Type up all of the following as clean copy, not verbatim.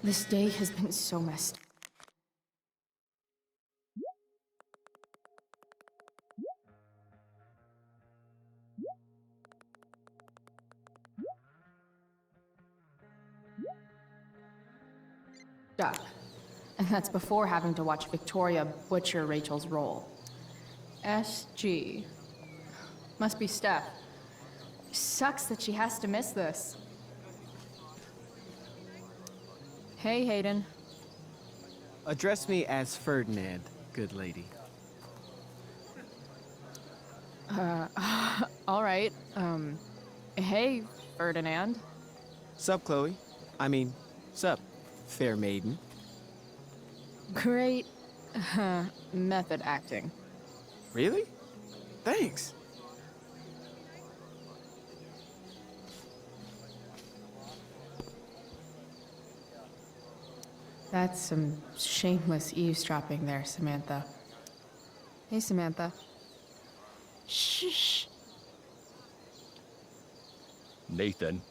This day has been so messed. Up. And that's before having to watch Victoria butcher Rachel's role. SG. Must be Steph. Sucks that she has to miss this. Hey, Hayden. Address me as Ferdinand, good lady. All right. Hey, Ferdinand. Sup, Chloe? I mean, sup, fair maiden. Great, method acting. Really? Thanks. That's some shameless eavesdropping there, Samantha. Hey, Samantha. Shh. Nathan,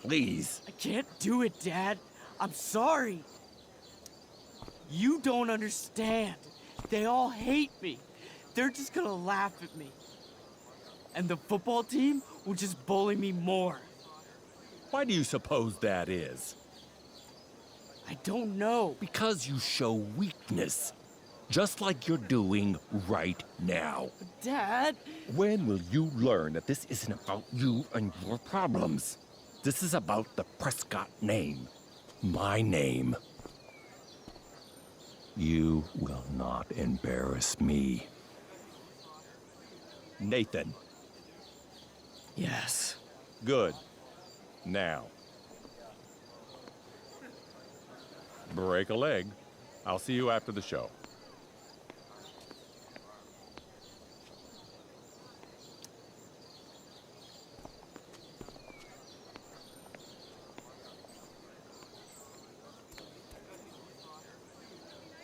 please. I can't do it, Dad. I'm sorry. You don't understand. They all hate me. They're just gonna laugh at me. And the football team will just bully me more. Why do you suppose that is? I don't know. Because you show weakness. Just like you're doing right now. Dad! When will you learn that this isn't about you and your problems? This is about the Prescott name. My name. You will not embarrass me. Nathan. Yes. Good. Now. Break a leg. I'll see you after the show.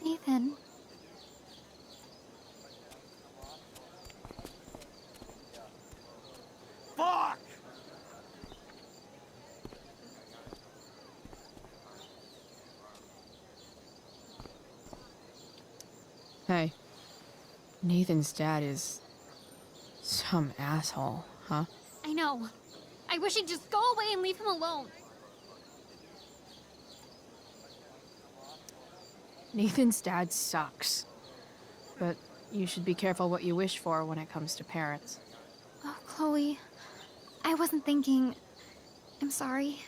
Nathan. Fuck! Hey. Nathan's dad is some asshole, huh? I know. I wish he'd just go away and leave him alone. Nathan's dad sucks. But you should be careful what you wish for when it comes to parents. Oh, Chloe. I wasn't thinking. I'm sorry.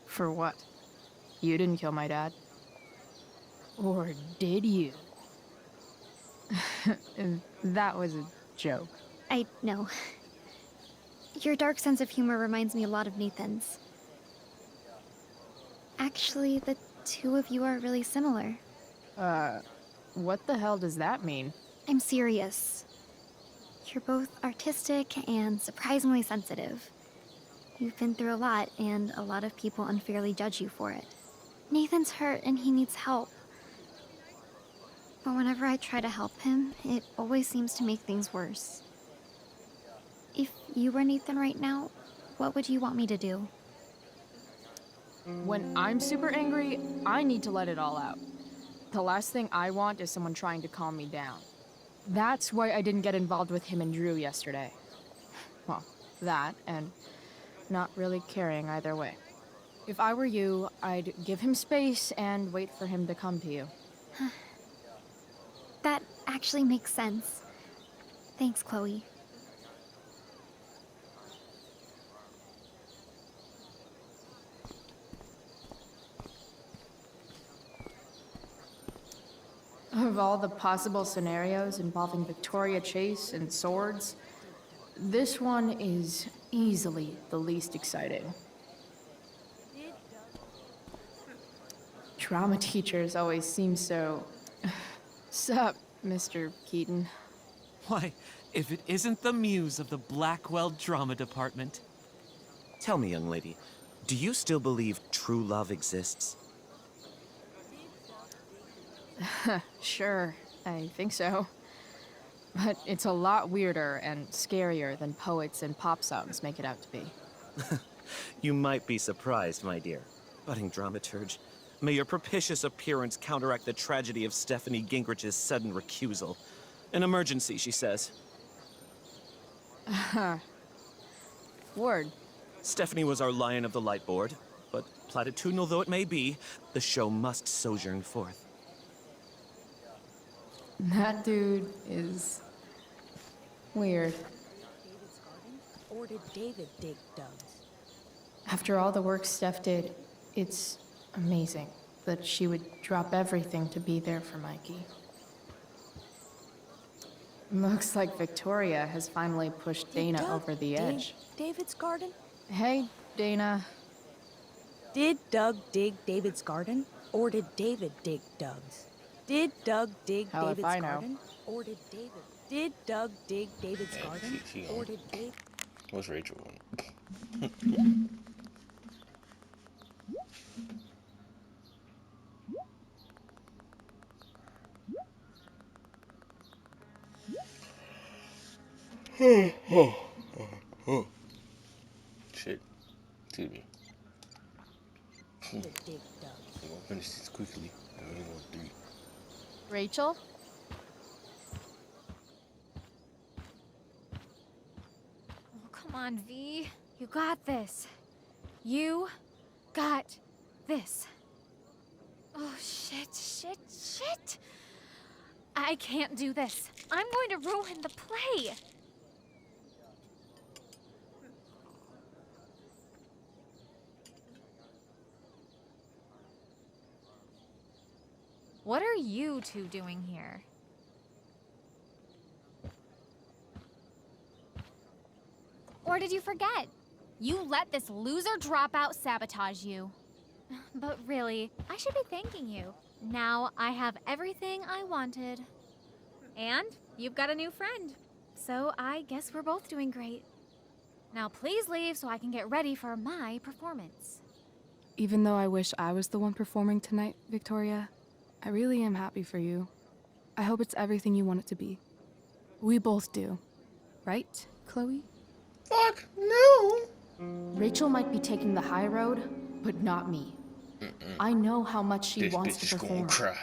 For what? You didn't kill my dad. Or did you? That was a joke. I know. Your dark sense of humor reminds me a lot of Nathan's. Actually, the two of you are really similar. What the hell does that mean? I'm serious. You're both artistic and surprisingly sensitive. You've been through a lot, and a lot of people unfairly judge you for it. Nathan's hurt and he needs help. But whenever I try to help him, it always seems to make things worse. If you were Nathan right now, what would you want me to do? When I'm super angry, I need to let it all out. The last thing I want is someone trying to calm me down. That's why I didn't get involved with him and Drew yesterday. Well, that, and not really caring either way. If I were you, I'd give him space and wait for him to come to you. That actually makes sense. Thanks, Chloe. Of all the possible scenarios involving Victoria Chase and swords, this one is easily the least exciting. Drama teachers always seem so... Sup, Mr. Keaton? Why, if it isn't the muse of the Blackwell Drama Department. Tell me, young lady, do you still believe true love exists? Sure, I think so. But it's a lot weirder and scarier than poets and pop songs make it out to be. You might be surprised, my dear. Budding dramaturge, May your propitious appearance counteract the tragedy of Stephanie Gingrich's sudden recusal. An emergency, she says. Word. Stephanie was our Lion of the Light Board, but platitudinal though it may be, the show must sojourn forth. That dude is weird. David's garden? Or did David dig Doug's? After all the work Steph did, it's amazing that she would drop everything to be there for Mikey. Looks like Victoria has finally pushed Dana Doug over the dig edge. David's garden? Hey, Dana. Did Doug dig David's garden? Or did David dig Doug's? Did Doug dig Hell if David's I know. garden? Or did David? Did Doug dig David's Yeah, garden? she Or on. did David? What's Rachel on? Shit. Excuse me. David dig Doug's? I'm gonna finish this quickly. I only want 3. Rachel? Oh, come on, V. You got this. You got this. Oh, shit. I can't do this. I'm going to ruin the play. What are you two doing here? Or did you forget? You let this loser dropout sabotage you. But really, I should be thanking you. Now I have everything I wanted. And you've got a new friend. So I guess we're both doing great. Now please leave so I can get ready for my performance. Even though I wish I was the one performing tonight, Victoria, I really am happy for you. I hope it's everything you want it to be. We both do. Right, Chloe? Fuck no! Rachel might be taking the high road, but not me. I know how much she This wants bitch to is perform. gonna cry.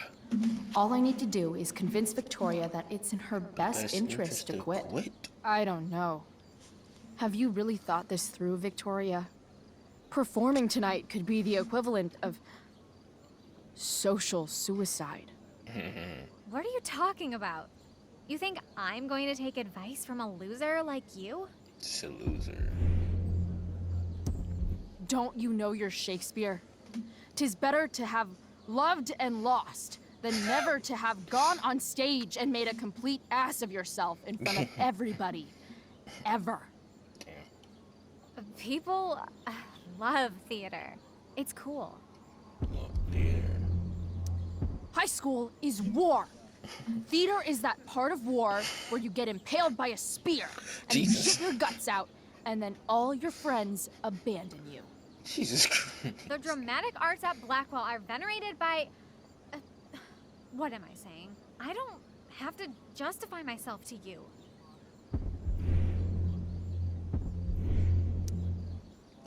All I need to do is convince Victoria that it's in her best interest to quit. I don't know. Have you really thought this through, Victoria? Performing tonight could be the equivalent of social suicide. What are you talking about? You think I'm going to take advice from a loser like you? It's a loser. Don't you know your Shakespeare? 'Tis better to have loved and lost than never to have gone on stage and made a complete ass of yourself in front of everybody. Ever. People love theater. It's cool. Look, theater. High school is war. Theater is that part of war where you get impaled by a spear and you Jesus. shit your guts out, and then all your friends abandon you. Jesus Christ. The dramatic arts at Blackwell are venerated by... what am I saying? I don't have to justify myself to you.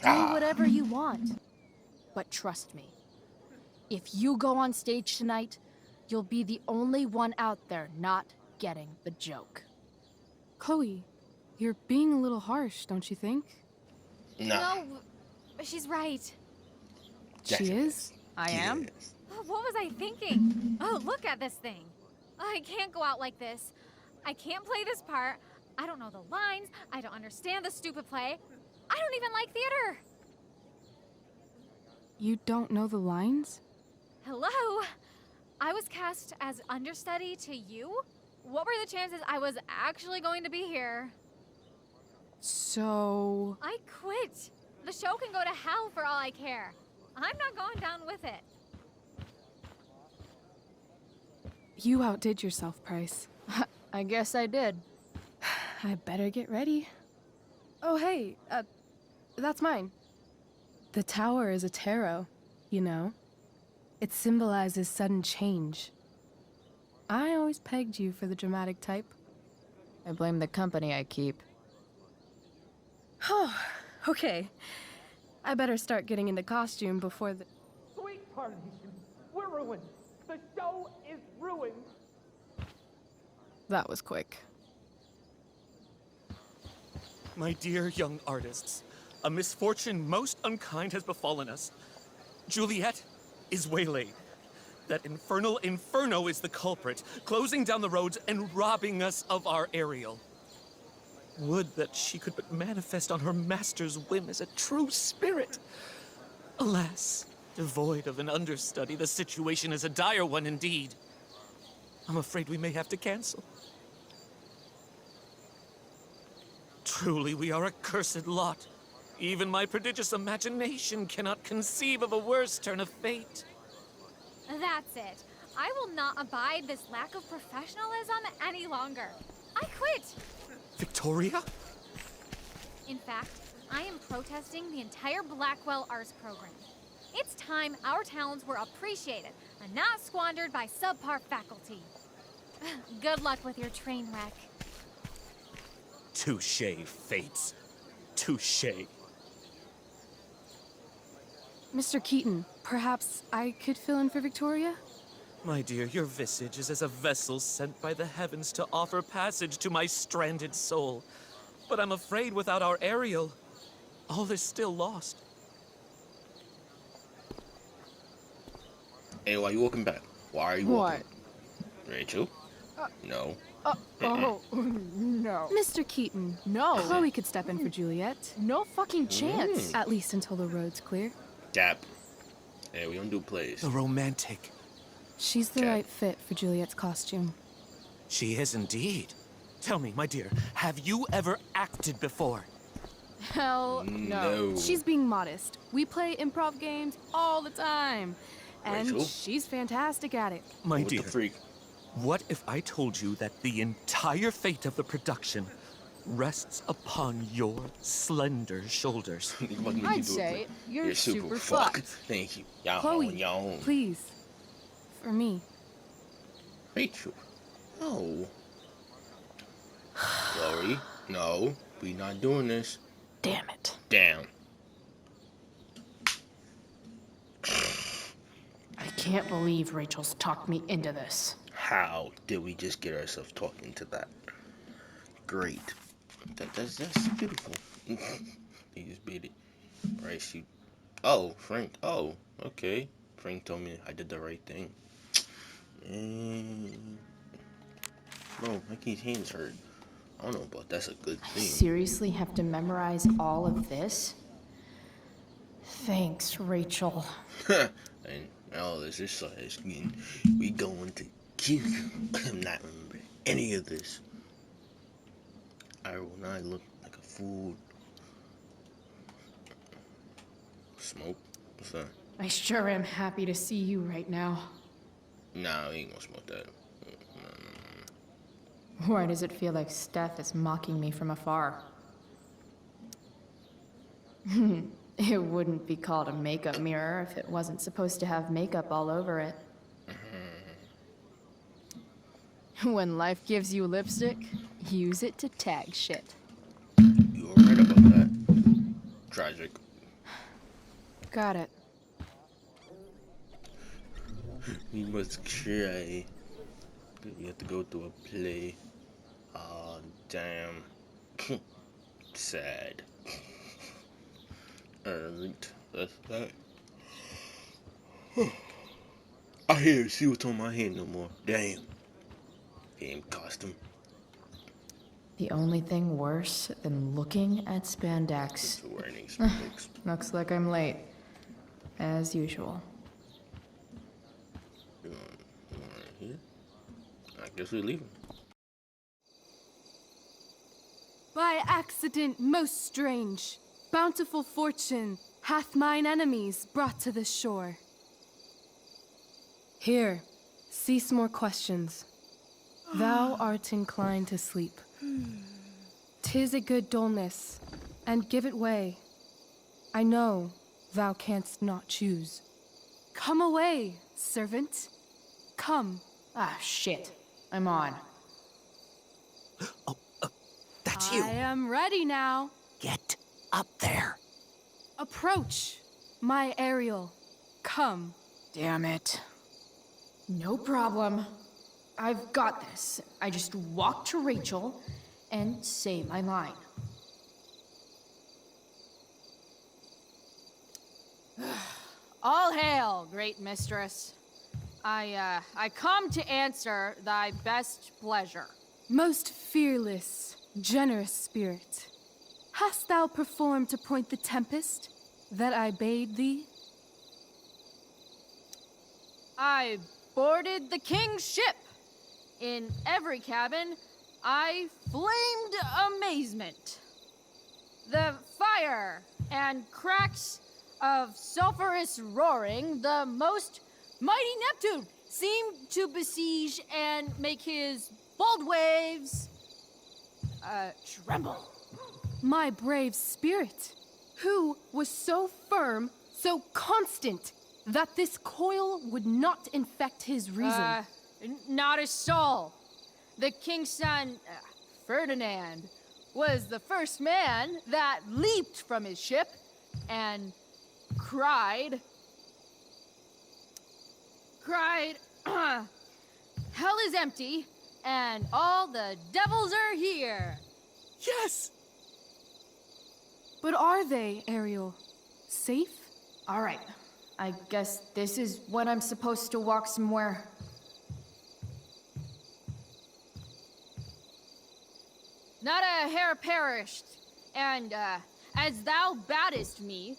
Do whatever you want. But trust me, if you go on stage tonight, you'll be the only one out there not getting the joke. Chloe, you're being a little harsh, don't you think? Nah. No, she's right. She is? I am? Yes. Oh, what was I thinking? Oh, look at this thing. I can't go out like this. I can't play this part. I don't know the lines. I don't understand the stupid play. I don't even like theater. You don't know the lines? Hello? I was cast as understudy to you? What were the chances I was actually going to be here? So... I quit. The show can go to hell for all I care. I'm not going down with it. You outdid yourself, Price. I guess I did. I better get ready. Oh, hey, that's mine. The tower is a tarot, you know. It symbolizes sudden change. I always pegged you for the dramatic type. I blame the company I keep. Oh, okay. I better start getting into costume before the... Sweet Parnation, ruined. The show is ruined. That was quick. My dear young artists, a misfortune most unkind has befallen us. Juliet is waylaid. That infernal inferno is the culprit, closing down the roads and robbing us of our Ariel. Would that she could but manifest on her master's whim as a true spirit. Alas, devoid of an understudy, the situation is a dire one indeed. I'm afraid we may have to cancel. Truly, we are a cursed lot. Even my prodigious imagination cannot conceive of a worse turn of fate. That's it. I will not abide this lack of professionalism any longer. I quit. Victoria? In fact, I am protesting the entire Blackwell Arts program. It's time our talents were appreciated and not squandered by subpar faculty. Good luck with your train wreck. Touché, Fates. Touché. Mr. Keaton, perhaps I could fill in for Victoria? My dear, your visage is as a vessel sent by the heavens to offer passage to my stranded soul. But I'm afraid without our Ariel, all is still lost. Hey, why are you walking back? Why are you walking? Rachel? No. Oh, no. Mr. Keaton, No. Chloe could step in for Juliet. No fucking chance. At least until the road's clear. Cap. Hey, we don't do plays. The romantic. She's the Okay. right fit for Juliet's costume. She is indeed. Tell me, my dear, have you ever acted before? Hell no. No. She's being modest. We play improv games all the time. And Rachel? she's fantastic at it. My What dear, the freak? what if I told you that the entire fate of the production rests upon your slender shoulders? You fucking make me I'd do a say play. you're super fuck. fucked. Thank you. Y'all Chloe, on y'all own. please. For me. Rachel. No. Chloe. No. We not doing this. Damn it. Down. I can't believe Rachel's talked me into this. How did we just get ourselves talking into that? Great. That's beautiful. He just beat it. Right, she... Oh, Frank. Oh, okay. Frank told me I did the right thing. Bro, Mikey's hands hurt. I don't know, but that's a good thing. Seriously have to memorize all of this? Thanks, Rachel. And all this is getting... We going to kill you. I'm not remembering any of this. I will not look like a fool. Smoke? What's that? I sure am happy to see you right now. Nah, we ain't gonna smoke that. Why does it feel like Steph is mocking me from afar? It wouldn't be called a makeup mirror if it wasn't supposed to have makeup all over it. When life gives you lipstick, use it to tag shit. You were right about that. Tragic. Got it. We must try. We have to go through a play. Oh, damn. Sad. Alright, that's that. I hear see what's on my hand no more. Damn. Damn costume. The only thing worse than looking at spandex. Wearing spandex. Looks like I'm late. As usual. Right here. I guess we're leaving. By accident most strange, bountiful fortune hath mine enemies brought to this shore. Here, cease more questions. Thou art inclined to sleep. 'Tis a good dullness, and give it way. I know thou canst not choose. Come away, servant. Come. Ah, shit. I'm on. Oh, that's you. I am ready now. Get up there. Approach, my Ariel. Come. Damn it. No problem. I've got this. I just walk to Rachel and say my line. All hail, great mistress. I come to answer thy best pleasure. Most fearless, generous spirit, hast thou performed to point the tempest that I bade thee? I boarded the king's ship. In every cabin, I flamed amazement. The fire and cracks of sulphurous roaring, the most mighty Neptune seemed to besiege and make his bold waves tremble. My brave spirit, who was so firm, so constant, that this coil would not infect his reason. Not a soul. The king's son, Ferdinand, was the first man that leaped from his ship and cried, hell is empty, and all the devils are here. Yes! But are they, Ariel? Safe? All right, I guess this is when I'm supposed to walk somewhere. Not a hair perished, and as thou baddest me,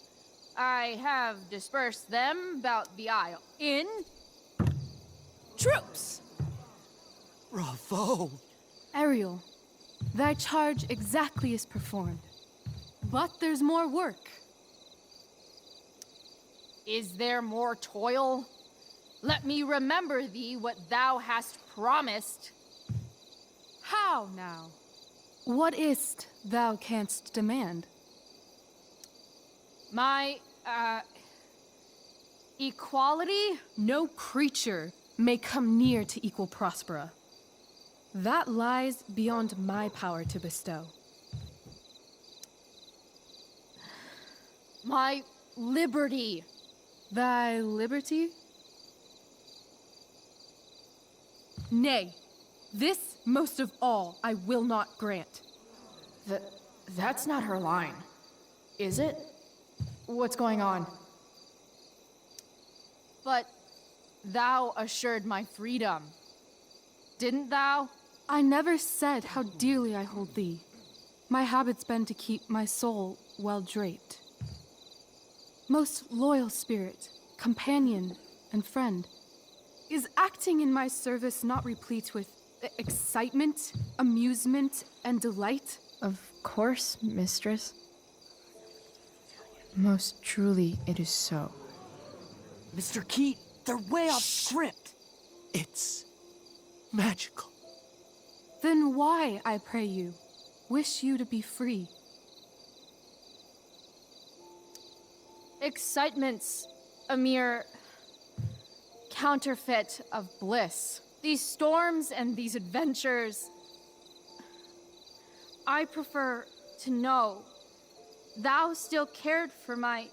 I have dispersed them about the isle in troops. Bravo! Ariel, thy charge exactly is performed. But there's more work. Is there more toil? Let me remember thee what thou hast promised. How now? What is't thou canst demand? My, equality? No creature may come near to equal Prospera. That lies beyond my power to bestow. My liberty. Thy liberty? Nay, this most of all I will not grant. That's not her line, is it? What's going on? But thou assured my freedom, didn't thou? I never said how dearly I hold thee. My habit's been to keep my soul well draped. Most loyal spirit, companion, and friend, is acting in my service not replete with excitement, amusement, and delight? Of course, mistress. Most truly it is so. Mr. Keat, they're way off script. It's magical. Then why, I pray you, wish you to be free? Excitement's a mere counterfeit of bliss. These storms and these adventures, I prefer to know thou still cared for my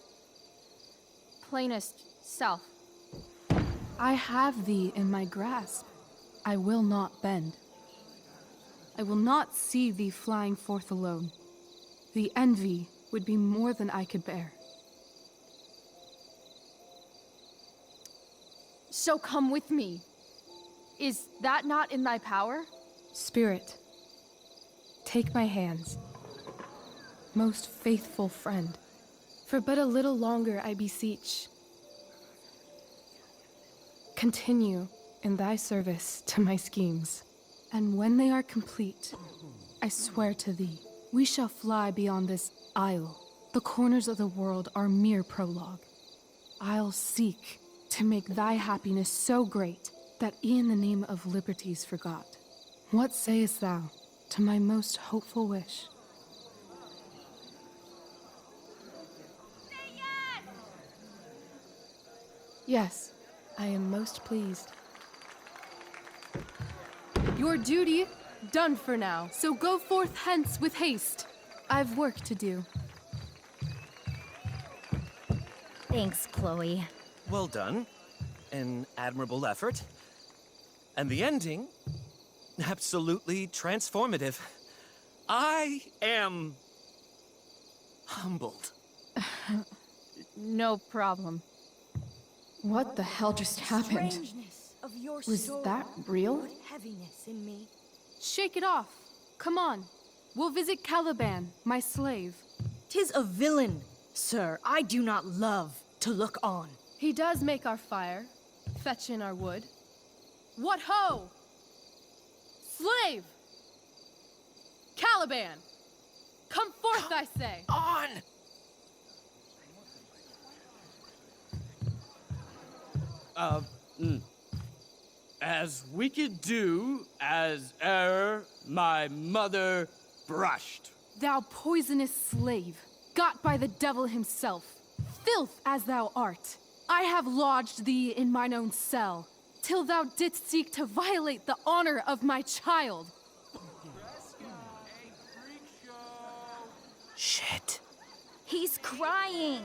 plainest self. I have thee in my grasp. I will not bend. I will not see thee flying forth alone. The envy would be more than I could bear. So come with me. Is that not in thy power? Spirit, take my hands. Most faithful friend, for but a little longer I beseech. Continue in thy service to my schemes, and when they are complete, I swear to thee, we shall fly beyond this isle. The corners of the world are mere prologue. I'll seek to make thy happiness so great that e'en the name of liberty's forgot. What sayest thou to my most hopeful wish? Say yes! Yes, I am most pleased. Your duty done for now, so go forth hence with haste. I've work to do. Thanks, Chloe. Well done. An admirable effort. And the ending, absolutely transformative. I am humbled. No problem. What the hell just happened? Strangeness of your Was soul that real? put heaviness in me. Shake it off. Come on. We'll visit Caliban, my slave. 'Tis a villain, sir. I do not love to look on. He does make our fire, fetch in our wood. What ho! Slave! Caliban! Come forth, I say! On! As we could do, as e'er my mother brushed. Thou poisonous slave, got by the devil himself, filth as thou art, I have lodged thee in mine own cell, till thou didst seek to violate the honor of my child. Shit. He's crying.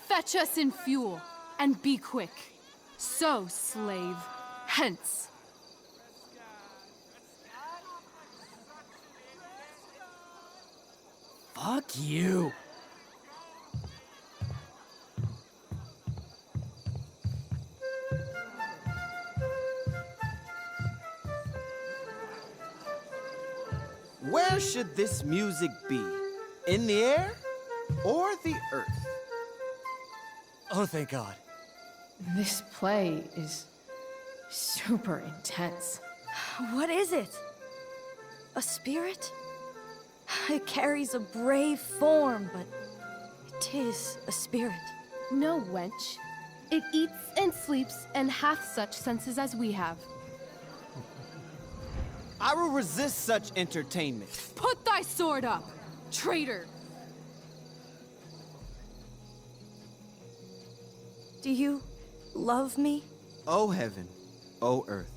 Fetch us in fuel, and be quick. So, slave, hence. Fuck you. Where should this music be? In the air or the earth? Oh, thank God. This play is super intense. What is it? A spirit? It carries a brave form, but it is a spirit. No, wench. It eats and sleeps and hath such senses as we have. I will resist such entertainment. Put thy sword up, traitor! Do you love me? O heaven, O earth,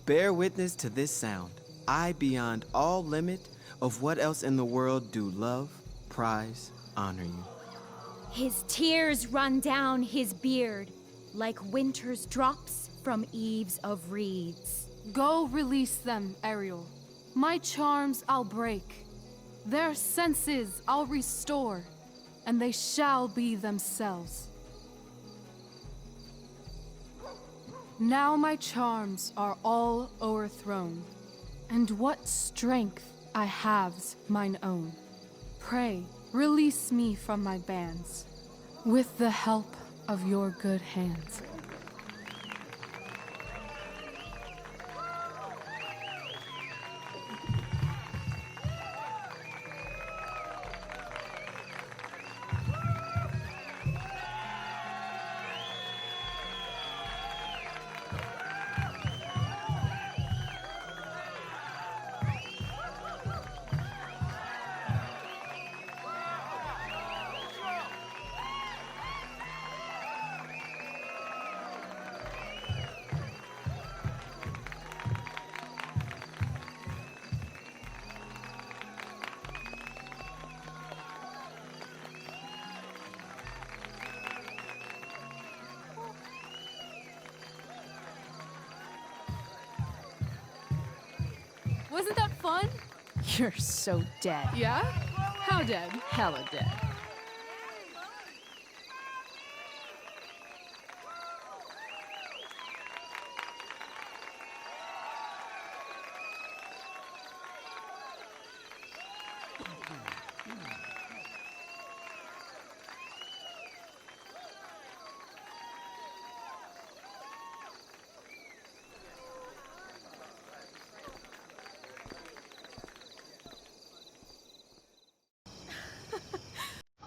bear witness to this sound. I, beyond all limit of what else in the world do love, prize, honor you. His tears run down his beard like winter's drops from eaves of reeds. Go release them, Ariel. My charms I'll break. Their senses I'll restore, and they shall be themselves. Now my charms are all o'erthrown, and what strength I have's mine own. Pray, release me from my bands, with the help of your good hands. Wasn't that fun? You're so dead. Yeah? How dead? Hella dead.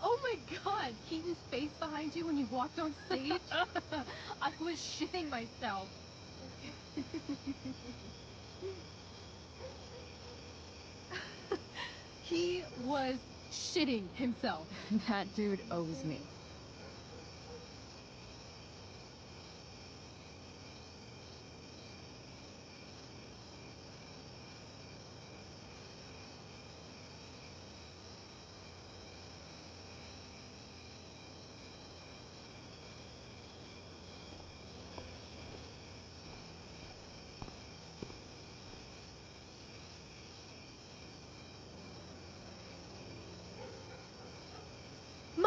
Oh my god, Keaton's face behind you when you walked on stage? I was shitting myself. He was shitting himself. That dude owes me.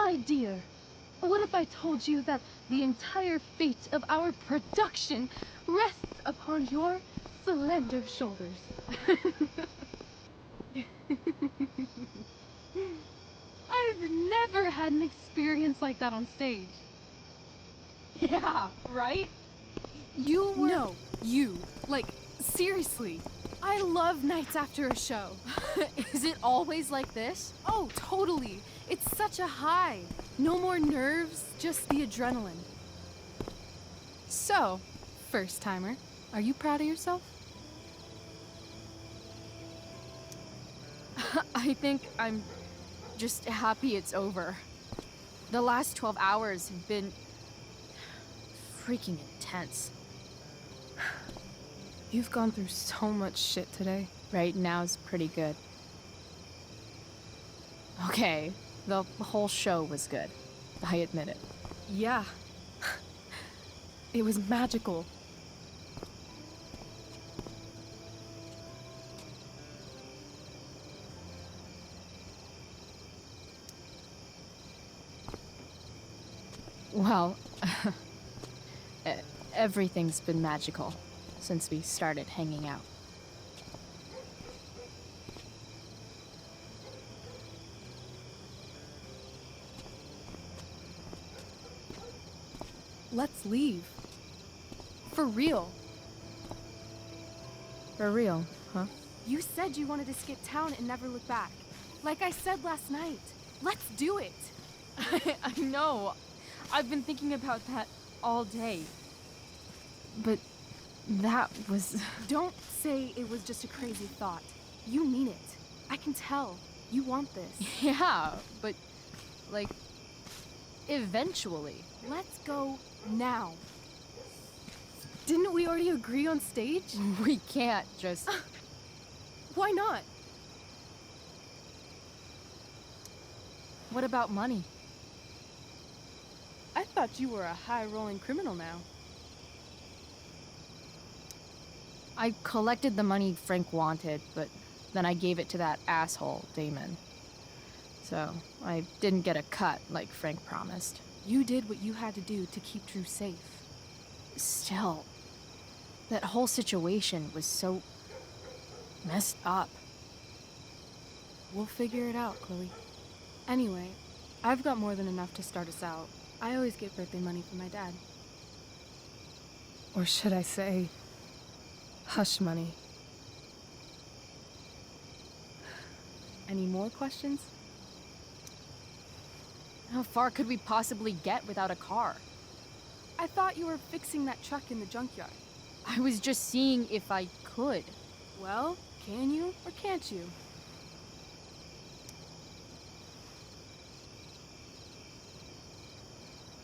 My dear, what if I told you that the entire fate of our production rests upon your slender shoulders? I've never had an experience like that on stage. Yeah, right? You were... No, you. Like, seriously. I love nights after a show. Is it always like this? Oh, totally. It's such a high. No more nerves, just the adrenaline. So, first timer, are you proud of yourself? I think I'm just happy it's over. The last 12 hours have been freaking intense. You've gone through so much shit today. Right now's pretty good. Okay, the whole show was good. I admit it. Yeah. It was magical. Well, everything's been magical since we started hanging out. Let's leave. For real. For real, huh? You said you wanted to skip town and never look back. Like I said last night. Let's do it. I know. I've been thinking about that all day. But that was... Don't say it was just a crazy thought. You mean it. I can tell. You want this. Yeah, but, like, eventually. Let's go now. Didn't we already agree on stage? We can't just... Why not? What about money? I thought you were a high-rolling criminal now. I collected the money Frank wanted, but then I gave it to that asshole, Damon. So, I didn't get a cut like Frank promised. You did what you had to do to keep Drew safe. Still, that whole situation was so messed up. We'll figure it out, Chloe. Anyway, I've got more than enough to start us out. I always get birthday money from my dad. Or should I say, hush money. Any more questions? How far could we possibly get without a car? I thought you were fixing that truck in the junkyard. I was just seeing if I could. Well, can you or can't you?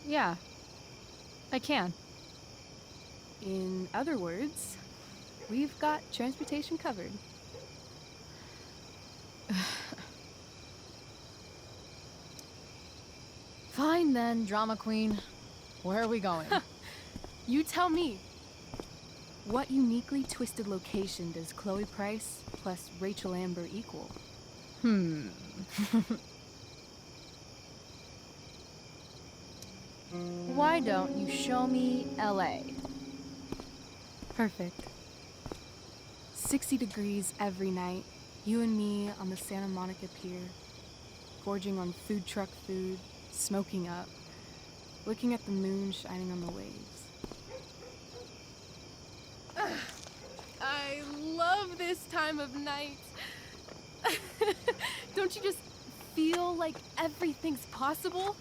Yeah, I can. In other words, we've got transportation covered. Fine then, drama queen. Where are we going? You tell me. What uniquely twisted location does Chloe Price plus Rachel Amber equal? Why don't you show me LA? Perfect. 60 degrees every night. You and me on the Santa Monica Pier, gorging on food truck food, smoking up, looking at the moon shining on the waves. I love this time of night. Don't you just feel like everything's possible?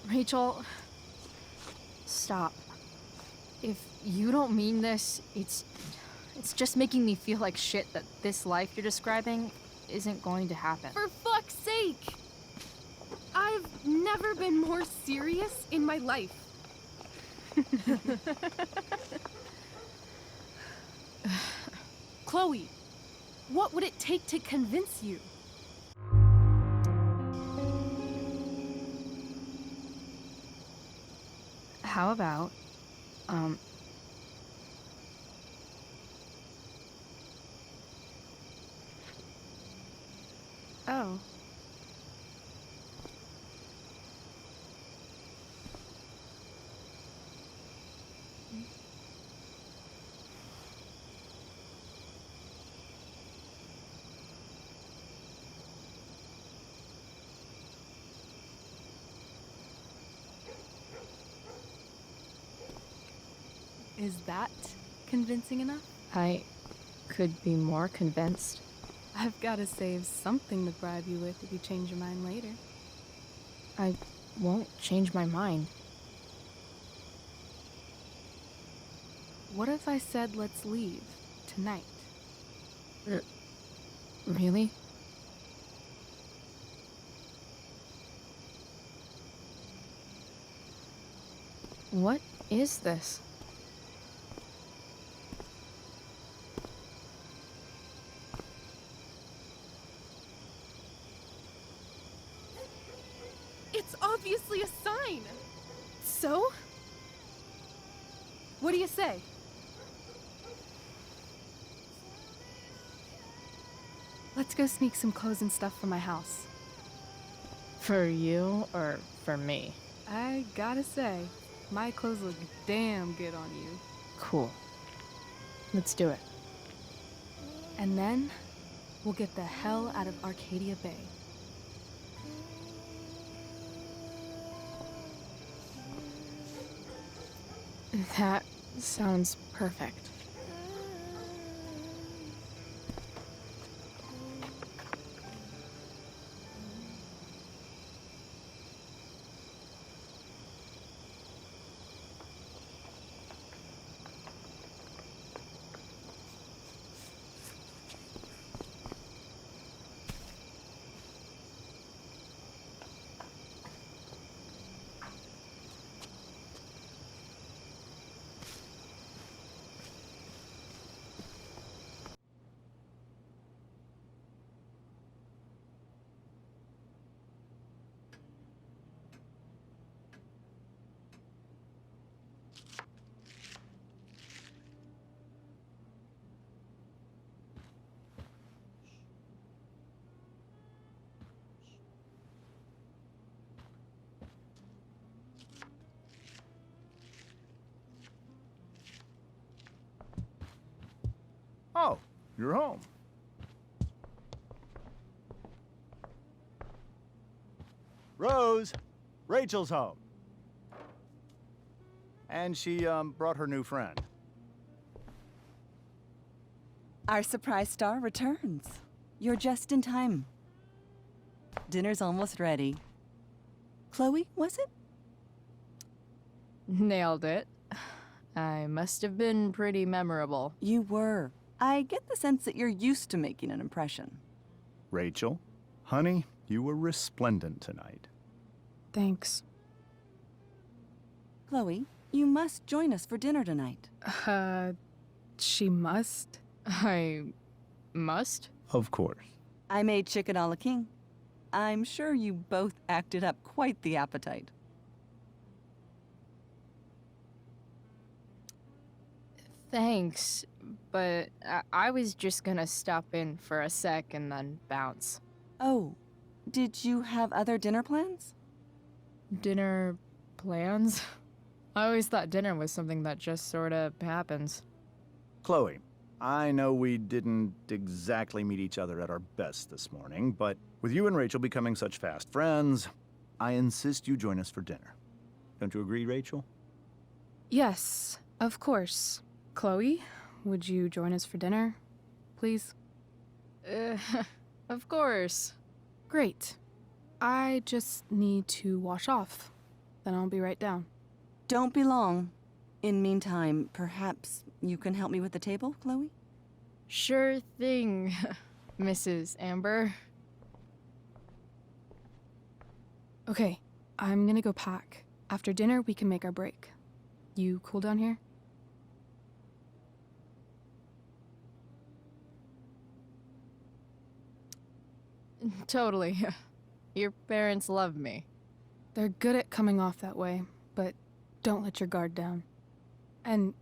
Rachel, stop. If you don't mean this, it's just making me feel like shit that this life you're describing isn't going to happen. For fuck's sake! I've never been more serious in my life. Chloe, what would it take to convince you? How about, know. Is that convincing enough? I could be more convinced. I've got to save something to bribe you with if you change your mind later. I won't change my mind. What if I said let's leave tonight? Really? What is this? It's obviously a sign! So? What do you say? Let's go sneak some clothes and stuff from my house. For you or for me? I gotta say, my clothes look damn good on you. Cool. Let's do it. And then, we'll get the hell out of Arcadia Bay. That sounds perfect. Oh, you're home. Rose, Rachel's home. And she, brought her new friend. Our surprise star returns. You're just in time. Dinner's almost ready. Chloe, was it? Nailed it. I must have been pretty memorable. You were. I get the sense that you're used to making an impression. Rachel, honey, you were resplendent tonight. Thanks. Chloe, you must join us for dinner tonight. She must? I must? Of course. I made chicken a la king. I'm sure you both acted up quite the appetite. Thanks, but I was just gonna stop in for a sec and then bounce. Oh, did you have other dinner plans? Dinner plans? I always thought dinner was something that just sorta happens. Chloe, I know we didn't exactly meet each other at our best this morning, but with you and Rachel becoming such fast friends, I insist you join us for dinner. Don't you agree, Rachel? Yes, of course. Chloe, would you join us for dinner, please? Of course. Great. I just need to wash off. Then I'll be right down. Don't be long. In meantime, perhaps you can help me with the table, Chloe? Sure thing, Mrs. Amber. Okay, I'm gonna go pack. After dinner, we can make our break. You cool down here? Totally. Your parents love me. They're good at coming off that way, but don't let your guard down. And,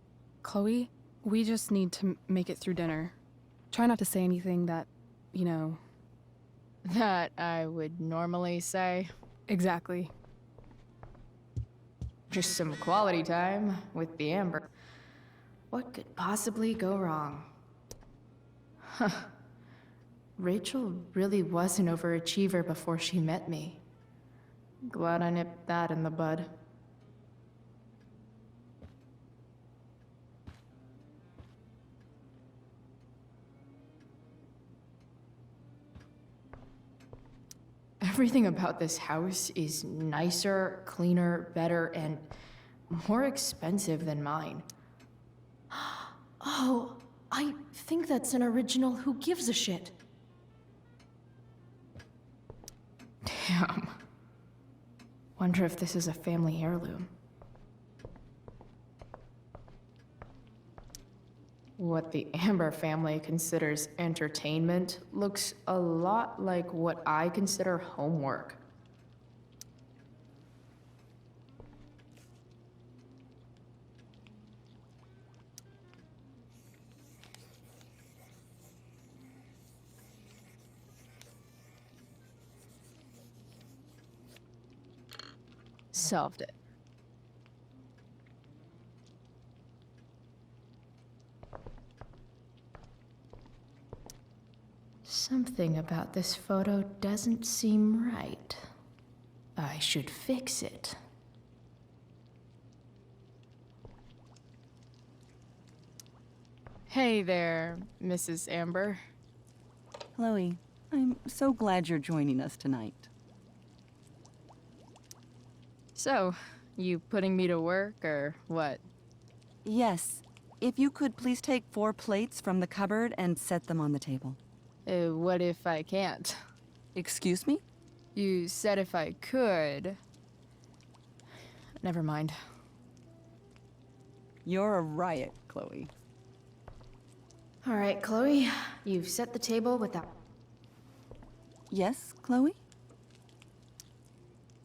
Chloe, we just need to make it through dinner. Try not to say anything that, you know... That I would normally say. Exactly. Just some quality time with the Amber. What could possibly go wrong? Huh. Rachel really was an overachiever before she met me. Glad I nipped that in the bud. Everything about this house is nicer, cleaner, better, and more expensive than mine. Oh, I think that's an original Who Gives a Shit. Damn. Wonder if this is a family heirloom. What the Amber family considers entertainment looks a lot like what I consider homework. Solved it. Something about this photo doesn't seem right. I should fix it. Hey there, Mrs. Amber. Chloe, I'm so glad you're joining us tonight. So, you putting me to work, or what? Yes. If you could please take 4 plates from the cupboard and set them on the table. What if I can't? Excuse me? You said if I could. Never mind. You're a riot, Chloe. All right, Chloe, you've set the table without... Yes, Chloe?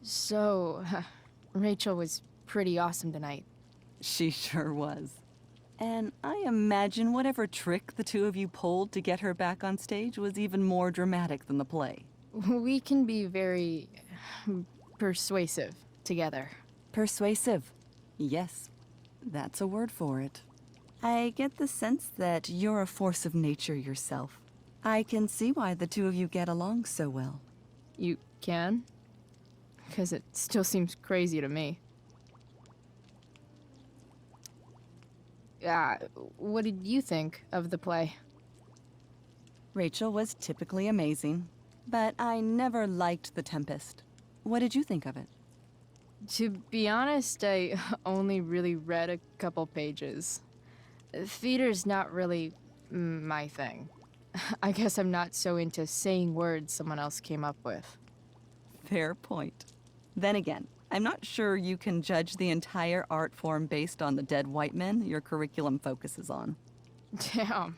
So, Rachel was pretty awesome tonight. She sure was. And I imagine whatever trick the two of you pulled to get her back on stage was even more dramatic than the play. We can be very persuasive together. Persuasive. Yes, that's a word for it. I get the sense that you're a force of nature yourself. I can see why the two of you get along so well. You can? Because it still seems crazy to me. What did you think of the play? Rachel was typically amazing, but I never liked The Tempest. What did you think of it? To be honest, I only really read a couple pages. Theater's not really my thing. I guess I'm not so into saying words someone else came up with. Fair point. Then again, I'm not sure you can judge the entire art form based on the dead white men your curriculum focuses on. Damn.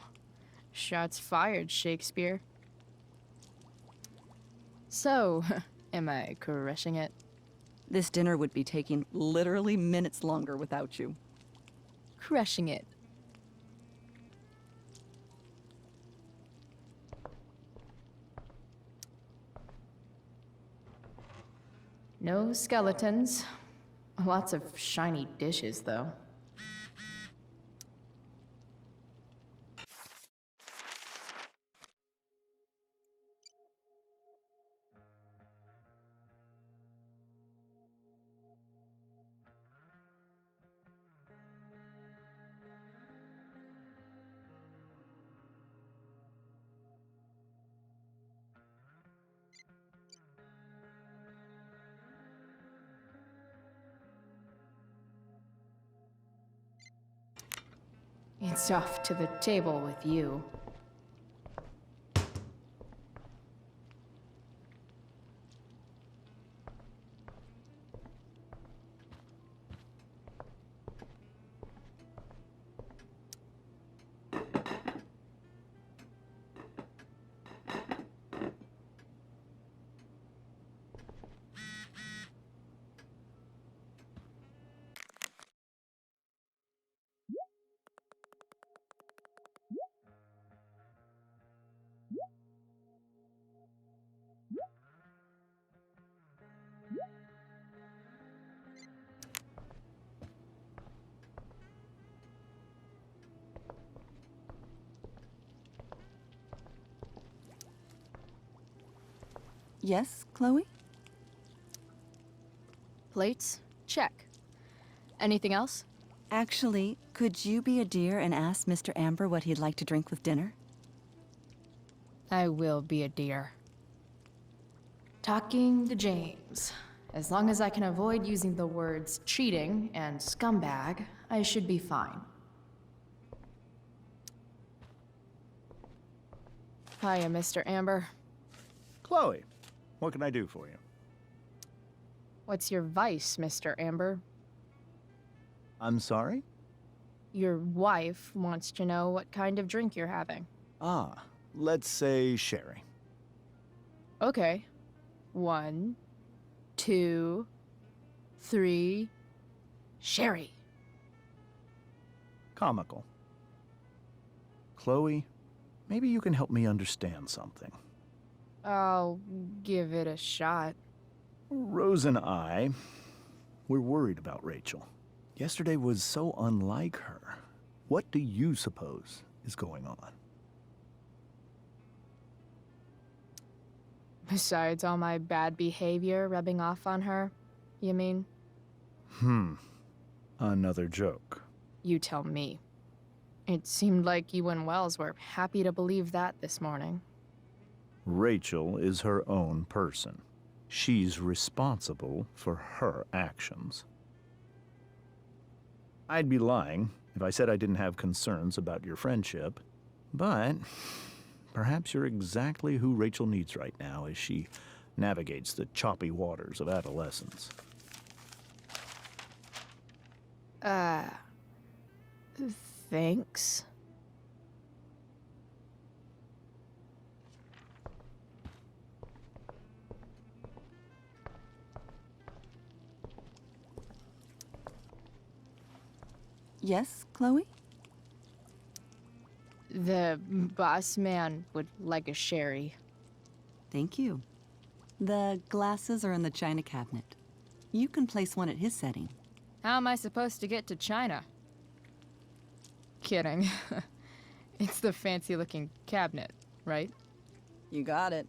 Shots fired, Shakespeare. So, am I crushing it? This dinner would be taking literally minutes longer without you. Crushing it. No skeletons. Lots of shiny dishes, though. It's off to the table with you. Yes, Chloe? Plates? Check. Anything else? Actually, could you be a dear and ask Mr. Amber what he'd like to drink with dinner? I will be a dear. Talking to James. As long as I can avoid using the words cheating and scumbag, I should be fine. Hiya, Mr. Amber. Chloe, what can I do for you? What's your vice, Mr. Amber? I'm sorry? Your wife wants to know what kind of drink you're having. Ah, let's say sherry. Okay. 1, 2, 3. Sherry. Comical. Chloe, maybe you can help me understand something. I'll give it a shot. Rose and I, we're worried about Rachel. Yesterday was so unlike her. What do you suppose is going on? Besides all my bad behavior rubbing off on her, you mean? Another joke. You tell me. It seemed like you and Wells were happy to believe that this morning. Rachel is her own person. She's responsible for her actions. I'd be lying if I said I didn't have concerns about your friendship, but perhaps you're exactly who Rachel needs right now as she navigates the choppy waters of adolescence. Thanks. Yes, Chloe? The boss man would like a sherry. Thank you. The glasses are in the china cabinet. You can place one at his setting. How am I supposed to get to China? Kidding. It's the fancy-looking cabinet, right? You got it.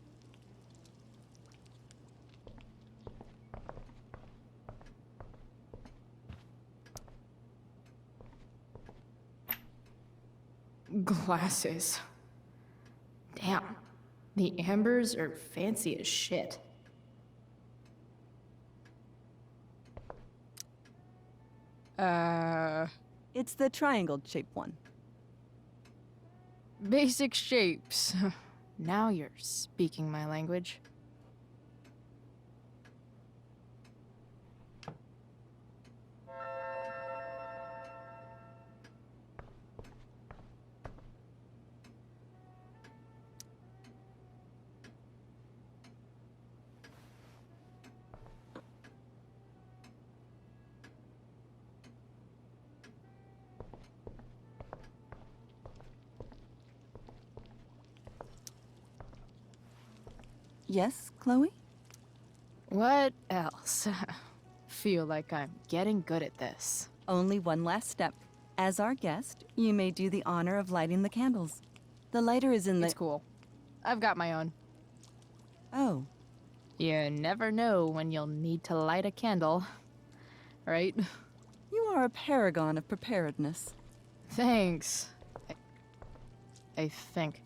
Glasses. Damn. The Ambers are fancy as shit. It's the triangle-shaped one. Basic shapes. Now you're speaking my language. Yes, Chloe? What else? Feel like I'm getting good at this. Only one last step. As our guest, you may do the honor of lighting the candles. The lighter is in the... It's cool. I've got my own. Oh. You never know when you'll need to light a candle, right? You are a paragon of preparedness. Thanks. I think.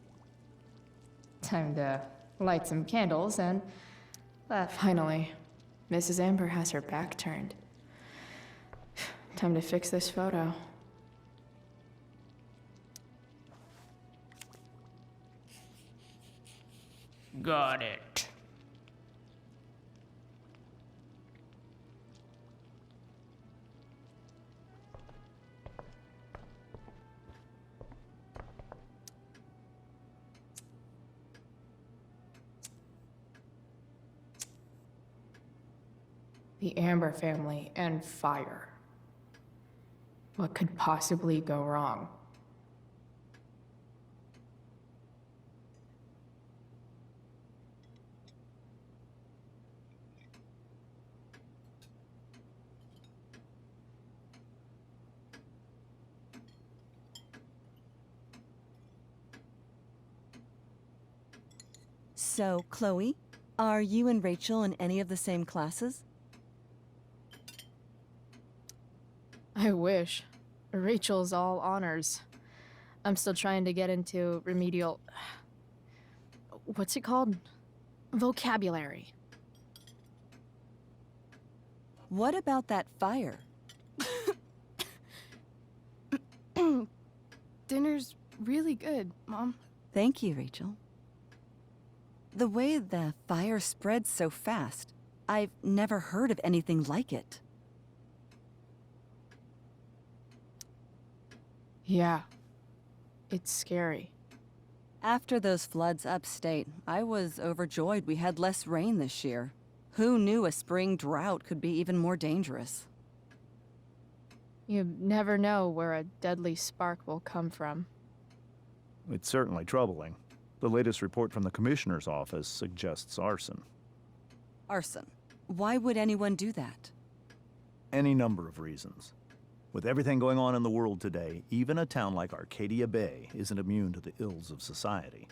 Time to light some candles and... Finally, Mrs. Amber has her back turned. Time to fix this photo. Got it. The Amber family and fire. What could possibly go wrong? So, Chloe, Are you and Rachel in any of the same classes? I wish. Rachel's all honors. I'm still trying to get into remedial... What's it called? Vocabulary. What about that fire? Dinner's really good, Mom. Thank you, Rachel. The way the fire spreads so fast, I've never heard of anything like it. Yeah. It's scary. After those floods upstate, I was overjoyed we had less rain this year. Who knew a spring drought could be even more dangerous? You never know where a deadly spark will come from. It's certainly troubling. The latest report from the Commissioner's office suggests arson. Arson. Why would anyone do that? Any number of reasons. With everything going on in the world today, even a town like Arcadia Bay isn't immune to the ills of society.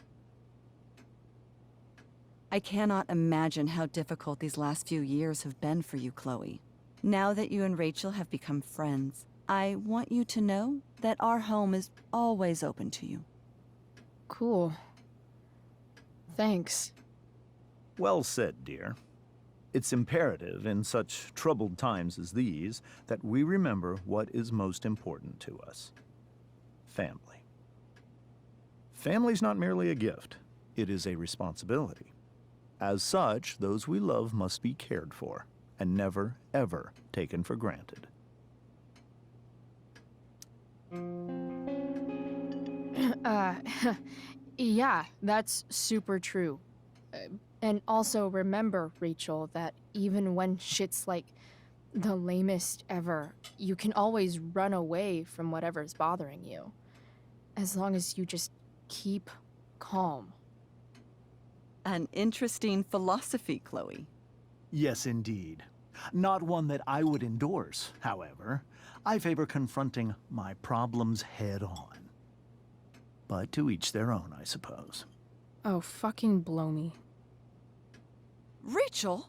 I cannot imagine how difficult these last few years have been for you, Chloe. Now that you and Rachel have become friends, I want you to know that our home is always open to you. Cool. Thanks. Well said, dear. It's imperative in such troubled times as these that we remember what is most important to us. Family. Family's not merely a gift, it is a responsibility. As such, those we love must be cared for and never, ever taken for granted. Yeah, that's super true. And also remember, Rachel, that even when shit's like the lamest ever, you can always run away from whatever's bothering you. As long as you just keep calm. An interesting philosophy, Chloe. Yes, indeed. Not one that I would endorse, however. I favor confronting my problems head on. But to each their own, I suppose. Oh, fucking blow me. Rachel?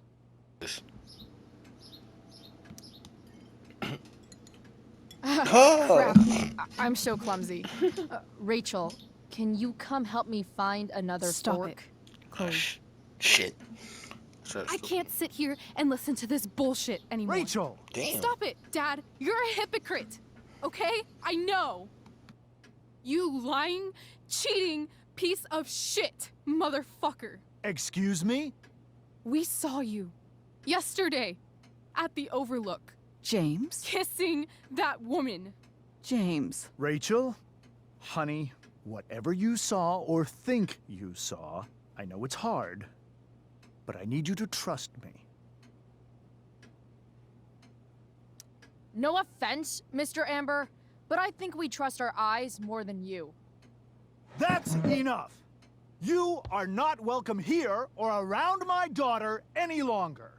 Crap. I'm so clumsy. Rachel, can you come help me find another Stop fork? it. Chloe. Shit. I can't sit here and listen to this bullshit anymore. Rachel! Damn. Stop it, Dad. You're a hypocrite. Okay? I know. You lying, cheating piece of shit, motherfucker. Excuse me? We saw you yesterday at the Overlook James? kissing that woman. James. Rachel? Honey, whatever you saw or think you saw, I know it's hard, but I need you to trust me. No offense, Mr. Amber, but I think we trust our eyes more than you. That's enough! You are not welcome here or around my daughter any longer.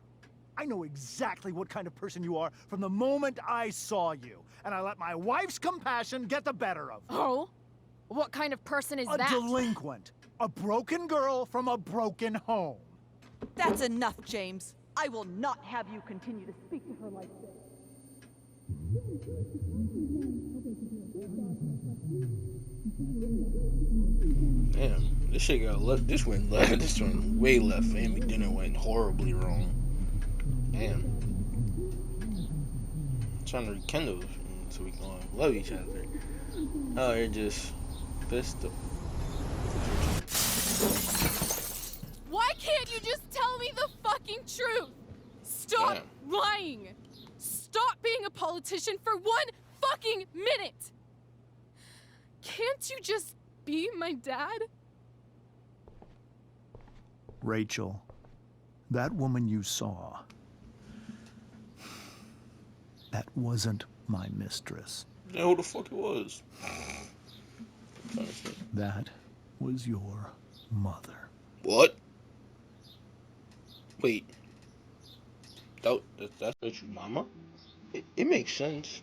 I know exactly what kind of person you are from the moment I saw you, and I let my wife's compassion get the better of me. Oh? What kind of person is A that? delinquent. A broken girl from a broken home. That's enough, James. I will not have you continue to speak to her like this. Damn, this shit got left. This went left. This went way left. Family dinner went horribly wrong. Damn. I'm trying to rekindle so we can love each other. Oh, you're just pissed. Why can't you just tell me the fucking truth? Stop lying. Stop being a politician for one fucking minute. Can't you just be my dad? Rachel, that woman you saw, that wasn't my mistress. Yeah, who the fuck it was? That was your mother. What? Wait. That's your mama? It makes sense.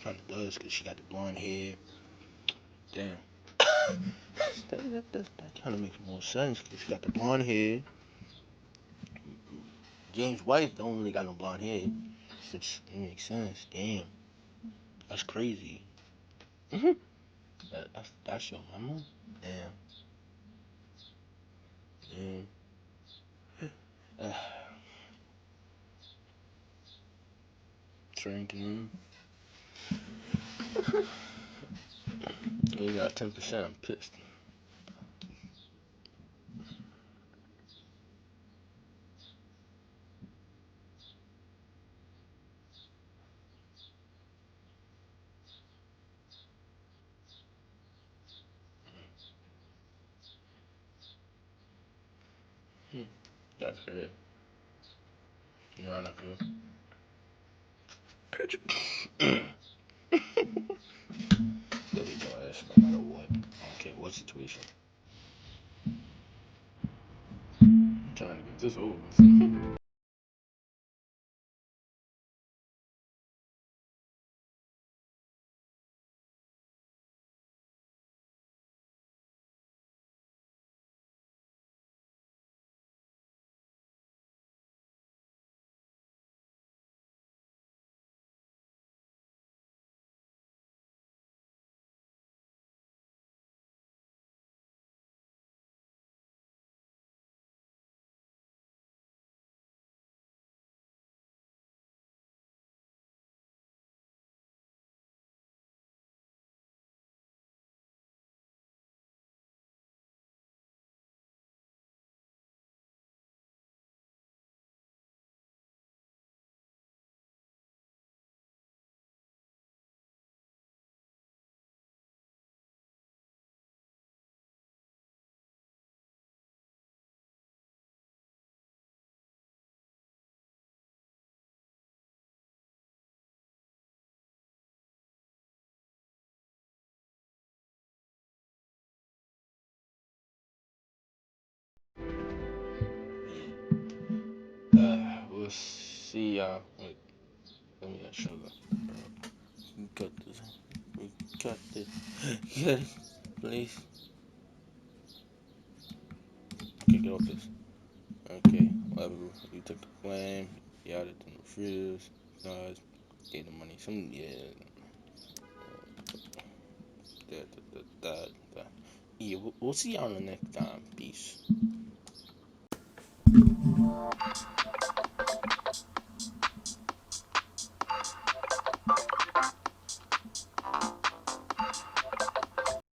Kinda does, because she got the blonde hair. Damn. that kind of makes more sense, because she got the blonde hair. James White don't really got no blonde hair. Which makes sense. Damn. That's crazy. That's your mama? Damn. Damn. Drinking. You got 10%. I'm pissed. That's it. You're not good. They'll be your ass no matter what. I don't care what situation. I'm trying to get this over. We'll see y'all. Wait, let me get sugar. We got this. We got this. Get it, please. Okay, get off this. Okay, whatever. You took the flame. You added the new frills. Guys, gave the money. Some, yeah. That. Yeah, we'll see y'all in the next time. Peace.